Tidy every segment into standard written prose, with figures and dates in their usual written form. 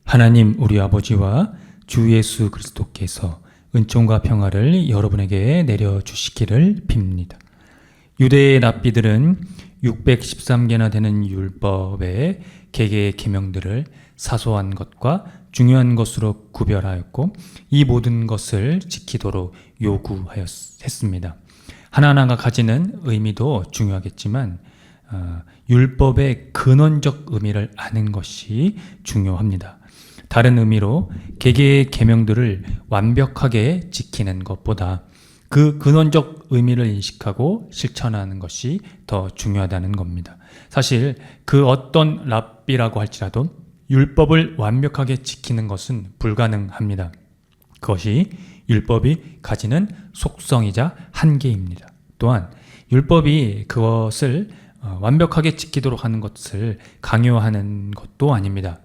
하나님 우리 아버지와 주 예수 그리스도께서 은총과 평화를 여러분에게 내려주시기를 빕니다. 유대의 랍비들은 613개나 되는 율법의 개개의 계명들을 사소한 것과 중요한 것으로 구별하였고 이 모든 것을 지키도록 요구했습니다. 하나하나가 가지는 의미도 중요하겠지만 율법의 근원적 의미를 아는 것이 중요합니다. 다른 의미로 개개의 계명들을 완벽하게 지키는 것보다 그 근원적 의미를 인식하고 실천하는 것이 더 중요하다는 겁니다. 사실 그 어떤 랍비라고 할지라도 율법을 완벽하게 지키는 것은 불가능합니다. 그것이 율법이 가지는 속성이자 한계입니다. 또한 율법이 그것을 완벽하게 지키도록 하는 것을 강요하는 것도 아닙니다.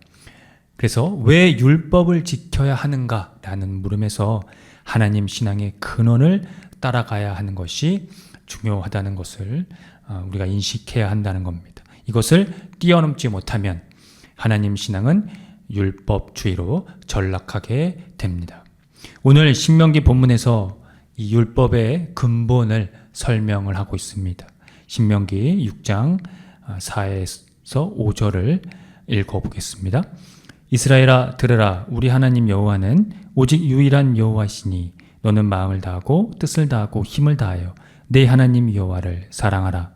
그래서 왜 율법을 지켜야 하는가라는 물음에서 하나님 신앙의 근원을 따라가야 하는 것이 중요하다는 것을 우리가 인식해야 한다는 겁니다. 이것을 뛰어넘지 못하면 하나님 신앙은 율법주의로 전락하게 됩니다. 오늘 신명기 본문에서 이 율법의 근본을 설명을 하고 있습니다. 신명기 6장 4에서 5절을 읽어보겠습니다. 이스라엘아 들으라, 우리 하나님 여호와는 오직 유일한 여호와시니 너는 마음을 다하고 뜻을 다하고 힘을 다하여 내 하나님 여호와를 사랑하라.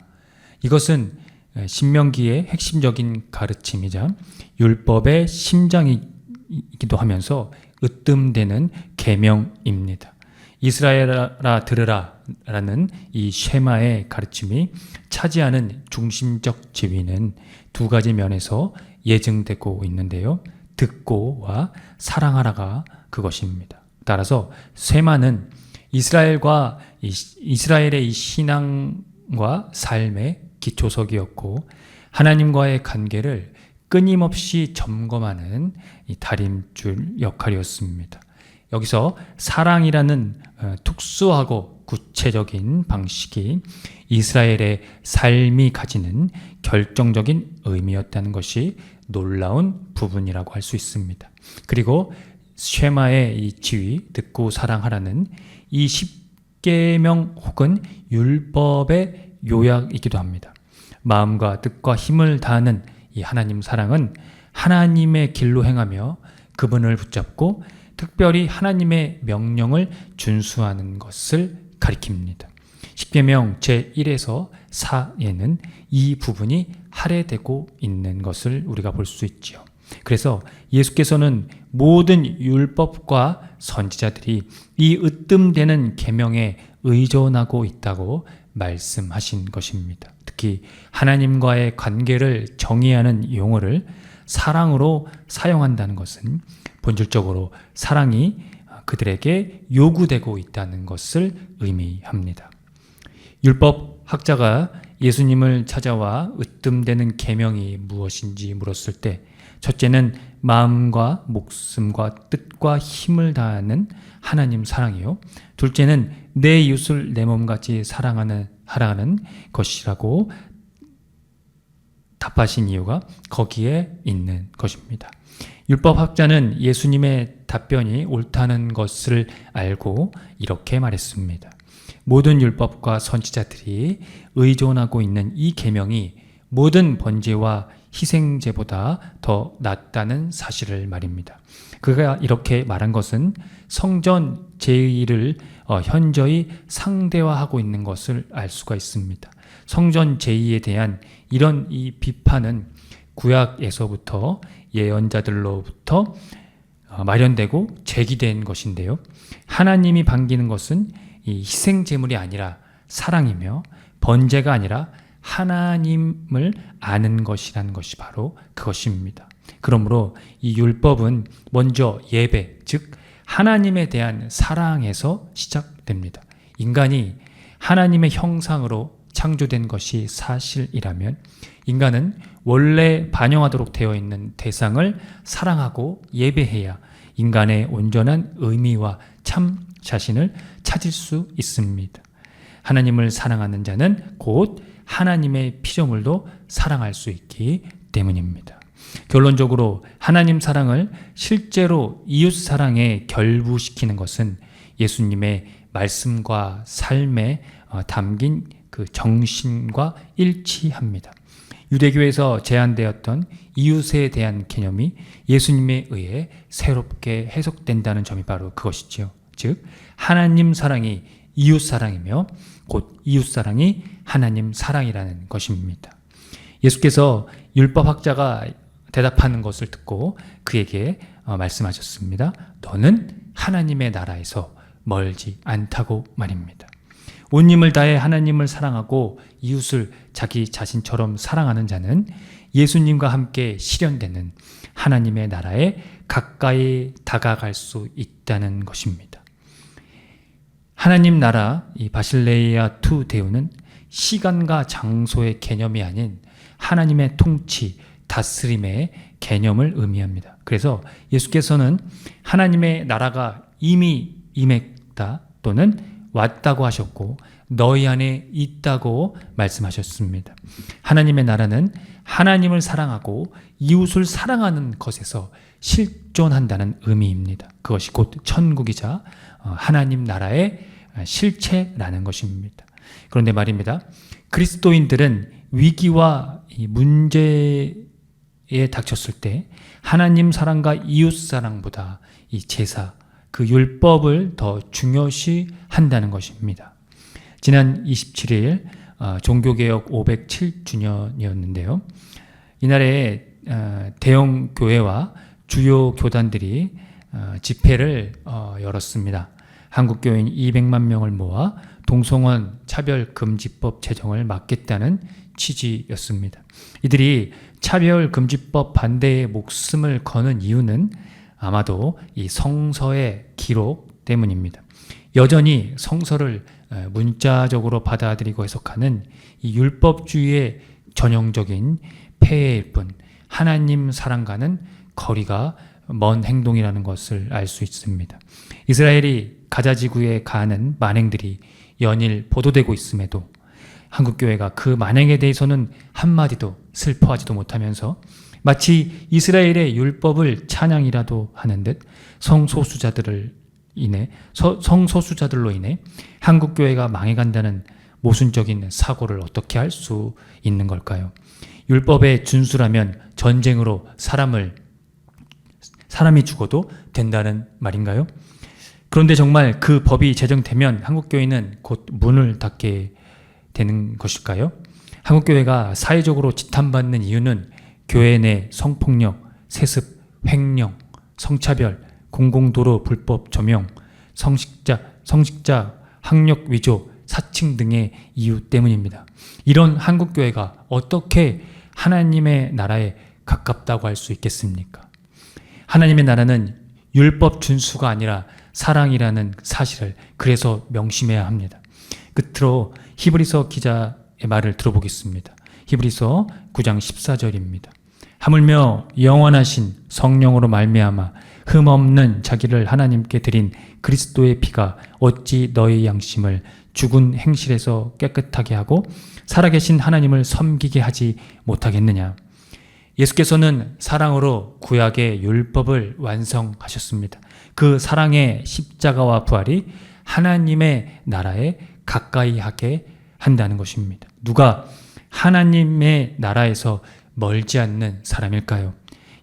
이것은 신명기의 핵심적인 가르침이자 율법의 심장이기도 하면서 으뜸되는 계명입니다. 이스라엘아 들으라 라는 이 쉐마의 가르침이 차지하는 중심적 지위는 두 가지 면에서 예증되고 있는데요. 듣고와 사랑하라가 그것입니다. 따라서 쉐마는 이스라엘의 이 신앙과 삶의 기초석이었고 하나님과의 관계를 끊임없이 점검하는 이 다림줄 역할이었습니다. 여기서 사랑이라는 특수하고 구체적인 방식이 이스라엘의 삶이 가지는 결정적인 의미였다는 것이 놀라운 부분이라고 할 수 있습니다. 그리고 쉐마의 이 지위, 듣고 사랑하라는 이 10계명 혹은 율법의 요약이기도 합니다. 마음과 뜻과 힘을 다하는 이 하나님 사랑은 하나님의 길로 행하며 그분을 붙잡고 특별히 하나님의 명령을 준수하는 것을 가리킵니다. 10계명 제1에서 4에는 이 부분이 할애되고 있는 것을 우리가 볼 수 있죠. 그래서 예수께서는 모든 율법과 선지자들이 이 으뜸되는 계명에 의존하고 있다고 말씀하신 것입니다. 특히 하나님과의 관계를 정의하는 용어를 사랑으로 사용한다는 것은 본질적으로 사랑이 그들에게 요구되고 있다는 것을 의미합니다. 율법 학자가 예수님을 찾아와 으뜸되는 계명이 무엇인지 물었을 때 첫째는 마음과 목숨과 뜻과 힘을 다하는 하나님 사랑이요. 둘째는 내 이웃을 내 몸같이 하라는 것이라고 답하신 이유가 거기에 있는 것입니다. 율법학자는 예수님의 답변이 옳다는 것을 알고 이렇게 말했습니다. 모든 율법과 선지자들이 의존하고 있는 이 계명이 모든 번제와 희생제보다 더 낫다는 사실을 말입니다. 그가 이렇게 말한 것은 성전 제의를 현저히 상대화하고 있는 것을 알 수가 있습니다. 성전 제의에 대한 이런 이 비판은 구약에서부터 예언자들로부터 마련되고 제기된 것인데요. 하나님이 반기는 것은 이 희생제물이 아니라 사랑이며 번제가 아니라 하나님을 아는 것이라는 것이 바로 그것입니다. 그러므로 이 율법은 먼저 예배, 즉 하나님에 대한 사랑에서 시작됩니다. 인간이 하나님의 형상으로 창조된 것이 사실이라면 인간은 원래 반영하도록 되어 있는 대상을 사랑하고 예배해야 인간의 온전한 의미와 참 자신을 찾을 수 있습니다. 하나님을 사랑하는 자는 곧 하나님의 피조물도 사랑할 수 있기 때문입니다. 결론적으로 하나님 사랑을 실제로 이웃 사랑에 결부시키는 것은 예수님의 말씀과 삶에 담긴 그 정신과 일치합니다. 유대교에서 제한되었던 이웃에 대한 개념이 예수님에 의해 새롭게 해석된다는 점이 바로 그것이지요. 즉 하나님 사랑이 이웃 사랑이며 곧 이웃 사랑이 하나님 사랑이라는 것입니다. 예수께서 율법학자가 대답하는 것을 듣고 그에게 말씀하셨습니다. 너는 하나님의 나라에서 멀지 않다고 말입니다. 온 힘을 다해 하나님을 사랑하고 이웃을 자기 자신처럼 사랑하는 자는 예수님과 함께 실현되는 하나님의 나라에 가까이 다가갈 수 있다는 것입니다. 하나님 나라, 이 바실레이아 투 데우는 시간과 장소의 개념이 아닌 하나님의 통치, 다스림의 개념을 의미합니다. 그래서 예수께서는 하나님의 나라가 이미 임했다 또는 왔다고 하셨고 너희 안에 있다고 말씀하셨습니다. 하나님의 나라는 하나님을 사랑하고 이웃을 사랑하는 것에서 실존한다는 의미입니다. 그것이 곧 천국이자 하나님 나라의 실체라는 것입니다. 그런데 말입니다. 그리스도인들은 위기와 이 문제에 닥쳤을 때 하나님 사랑과 이웃 사랑보다 이 제사, 그 율법을 더 중요시 한다는 것입니다. 지난 27일 종교개혁 507주년이었는데요. 이날에 대형 교회와 주요 교단들이 집회를 열었습니다. 한국교인 200만 명을 모아 동성원 차별금지법 제정을 막겠다는 취지였습니다. 이들이 차별금지법 반대에 목숨을 거는 이유는 아마도 이 성서의 기록 때문입니다. 여전히 성서를 문자적으로 받아들이고 해석하는 이 율법주의의 전형적인 폐해일 뿐 하나님 사랑과는 거리가 먼 행동이라는 것을 알 수 있습니다. 이스라엘이 가자지구에 가하는 만행들이 연일 보도되고 있음에도 한국교회가 그 만행에 대해서는 한마디도 슬퍼하지도 못하면서 마치 이스라엘의 율법을 찬양이라도 하는 듯 성소수자들로 인해 한국교회가 망해간다는 모순적인 사고를 어떻게 할 수 있는 걸까요? 율법에 준수라면 전쟁으로 사람이 죽어도 된다는 말인가요? 그런데 정말 그 법이 제정되면 한국교회는 곧 문을 닫게 되는 것일까요? 한국교회가 사회적으로 지탄받는 이유는 교회 내 성폭력, 세습, 횡령, 성차별, 공공도로 불법 조명, 성직자 학력 위조, 사칭 등의 이유 때문입니다. 이런 한국교회가 어떻게 하나님의 나라에 가깝다고 할 수 있겠습니까? 하나님의 나라는 율법 준수가 아니라 사랑이라는 사실을 그래서 명심해야 합니다. 끝으로 히브리서 기자의 말을 들어보겠습니다. 히브리서 9장 14절입니다. 하물며 영원하신 성령으로 말미암아 흠없는 자기를 하나님께 드린 그리스도의 피가 어찌 너희 양심을 죽은 행실에서 깨끗하게 하고 살아계신 하나님을 섬기게 하지 못하겠느냐. 예수께서는 사랑으로 구약의 율법을 완성하셨습니다. 그 사랑의 십자가와 부활이 하나님의 나라에 가까이 하게 한다는 것입니다. 누가 하나님의 나라에서 멀지 않는 사람일까요?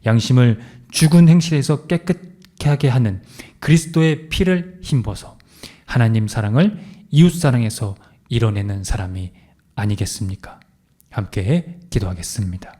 양심을 죽은 행실에서 깨끗하게 하는 그리스도의 피를 힘입어서 하나님 사랑을 이웃 사랑에서 이뤄내는 사람이 아니겠습니까? 함께 기도하겠습니다.